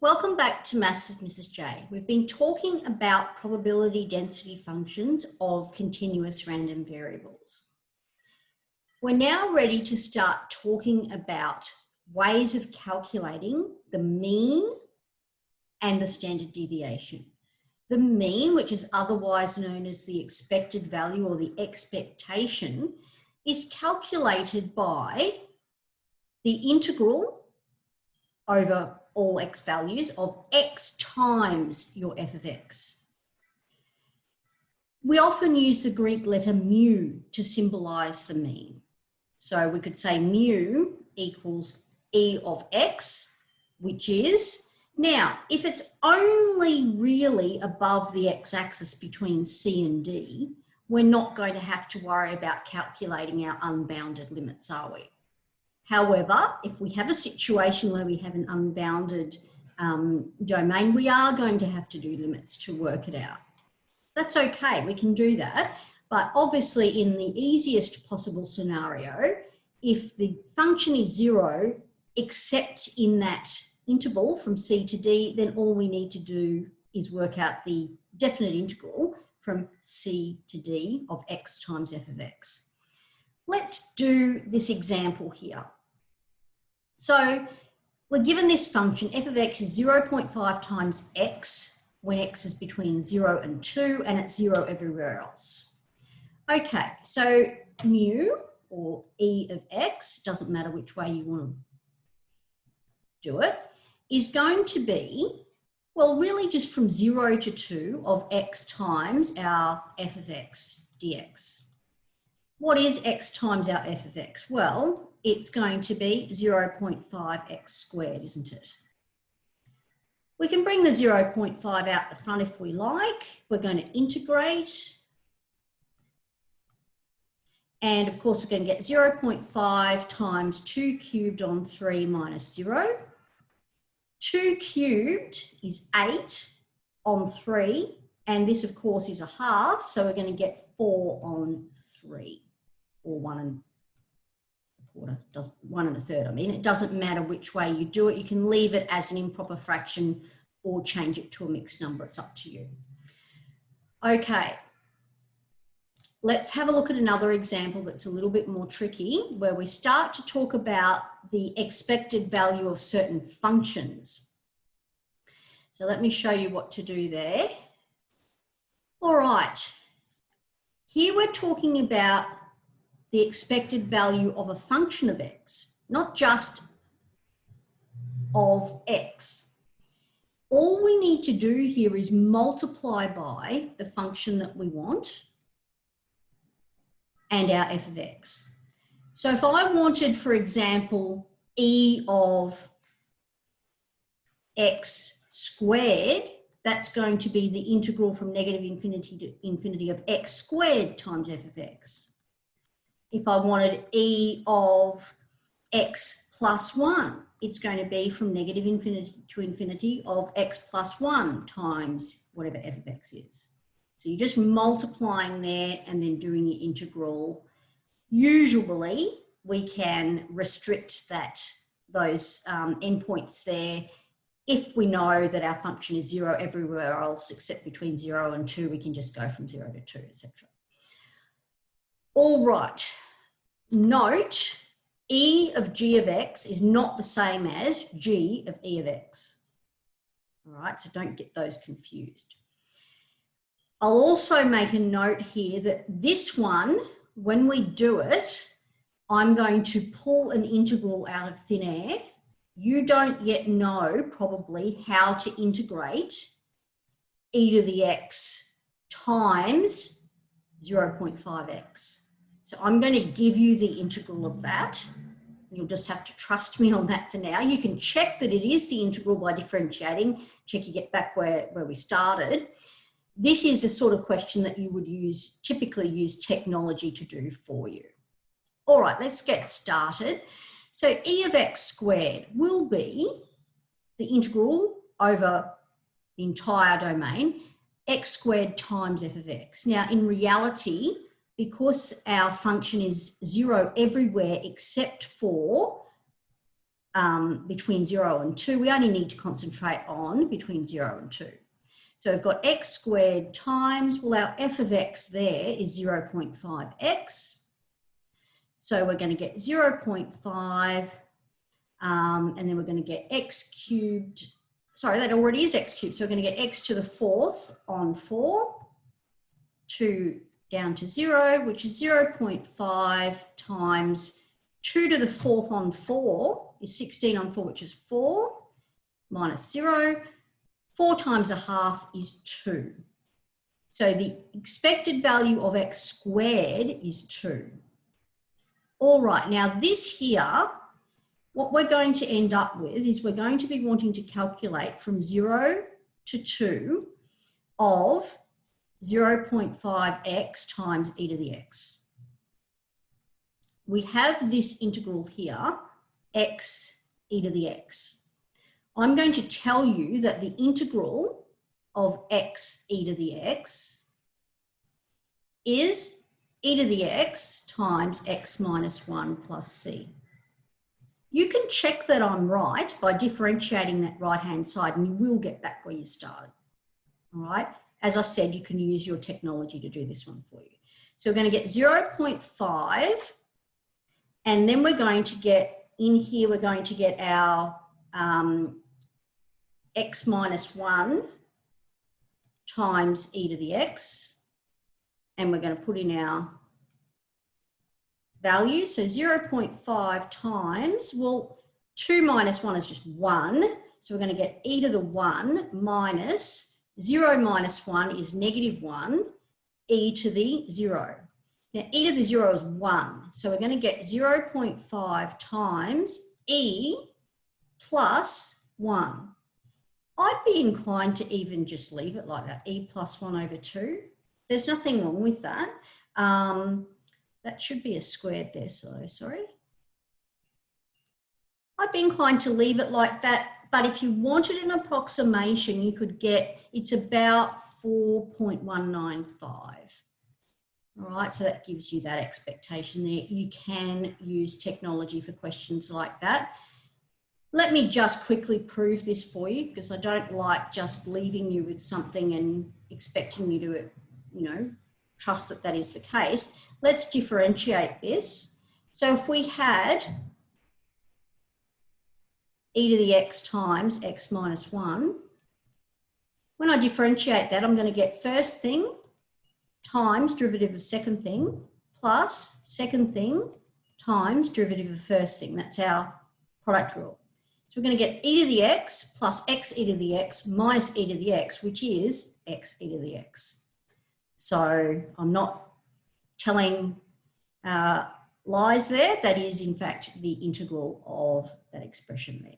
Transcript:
Welcome back to Maths with Mrs. J. We've been talking about probability density functions of continuous random variables. We're now ready to start talking about ways of calculating the mean and the standard deviation. The mean, which is otherwise known as the expected value or the expectation, is calculated by the integral over all x values of x times your f of x. We often use the Greek letter mu to symbolize the mean. So we could say mu equals e of x, which is, now, if it's only really above the x-axis between c and d, we're not going to have to worry about calculating our unbounded limits, are we? However, if we have a situation where we have an unbounded domain, we are going to have to do limits to work it out. That's okay, we can do that. But obviously in the easiest possible scenario, if the function is 0, except in that interval from c to d, then all we need to do is work out the definite integral from c to d of x times f of x. Let's do this example here. So we're given this function, f of x is 0.5 times x when x is between 0 and 2, and it's 0 everywhere else. Okay, so mu, or e of x, doesn't matter which way you want to do it, is going to be, well, really just from 0 to 2 of x times our f of x dx. What is x times our f of x? Well, it's going to be 0.5x squared, isn't it? We can bring the 0.5 out the front if we like. We're going to integrate. And of course, we're going to get 0.5 times 2 cubed on 3 minus 0. 2 cubed is 8 on 3. And this, of course, is a half. So we're going to get 4 on 3. Or 1 1/3. I mean, it doesn't matter which way you do it. You can leave it as an improper fraction or change it to a mixed number. It's up to you. Okay. Let's have a look at another example that's a little bit more tricky, where we start to talk about the expected value of certain functions. So let me show you what to do there. All right. Here we're talking about the expected value of a function of x, not just of x. All we need to do here is multiply by the function that we want and our f of x. So if I wanted, for example, e of x squared, that's going to be the integral from negative infinity to infinity of x squared times f of x. If I wanted e of x plus 1, it's going to be from negative infinity to infinity of x plus 1 times whatever f of x is. So you're just multiplying there and then doing your integral. Usually we can restrict those endpoints there. If we know that our function is 0 everywhere else except between 0 and 2, we can just go from 0 to 2, etc. All right. Note, e of g of x is not the same as g of e of x. All right, so don't get those confused. I'll also make a note here that this one, when we do it, I'm going to pull an integral out of thin air. You don't yet know probably how to integrate e to the x times 0.5x. So I'm going to give you the integral of that. You'll just have to trust me on that for now. You can check that it is the integral by differentiating. Check you get back where we started. This is a sort of question that you would typically use technology to do for you. All right, let's get started. So e of x squared will be the integral over the entire domain, x squared times f of x. Now, in reality, because our function is 0 everywhere except for between 0 and 2. We only need to concentrate on between 0 and 2. So we've got x squared times, well, our f of x there is 0.5x. So we're going to get 0.5, and then we're going to get x cubed. Sorry, that already is x cubed. So we're going to get x to the 4th on 4, 2 down to 0, which is 0.5 times 2 to the 4th on 4 is 16 on 4, which is 4, minus 0. 4 times a half is 2. So the expected value of x squared is 2. All right, now this here, what we're going to end up with is we're going to be wanting to calculate from 0 to 2 of 0.5x times e to the x. We have this integral here, x e to the x. I'm going to tell you that the integral of x e to the x is e to the x times x minus 1 plus c. You can check that I'm right by differentiating that right-hand side, and you will get back where you started. All right. As I said, you can use your technology to do this one for you. So we're going to get 0.5, and then we're going to get, in here, we're going to get our x minus 1 times e to the x, and we're going to put in our value. So 0.5 times, well, 2 minus 1 is just 1. So we're going to get e to the 1 minus 0 minus 1 is negative 1, e to the 0. Now, e to the 0 is 1. So we're going to get 0.5 times e plus 1. I'd be inclined to even just leave it like that, e plus 1 over 2. There's nothing wrong with that. That should be a squared there, so sorry. I'd be inclined to leave it like that, but if you wanted an approximation, you could get, it's about 4.195. All right, so that gives you that expectation there. You can use technology for questions like that. Let me just quickly prove this for you, because I don't like just leaving you with something and expecting you to, you know, trust that that is the case. Let's differentiate this. So if we had e to the x times x minus 1, when I differentiate that, I'm going to get first thing times derivative of second thing plus second thing times derivative of first thing. That's our product rule. So we're going to get e to the x plus x e to the x minus e to the x, which is x e to the x. So I'm not telling lies there. That is, in fact, the integral of that expression there.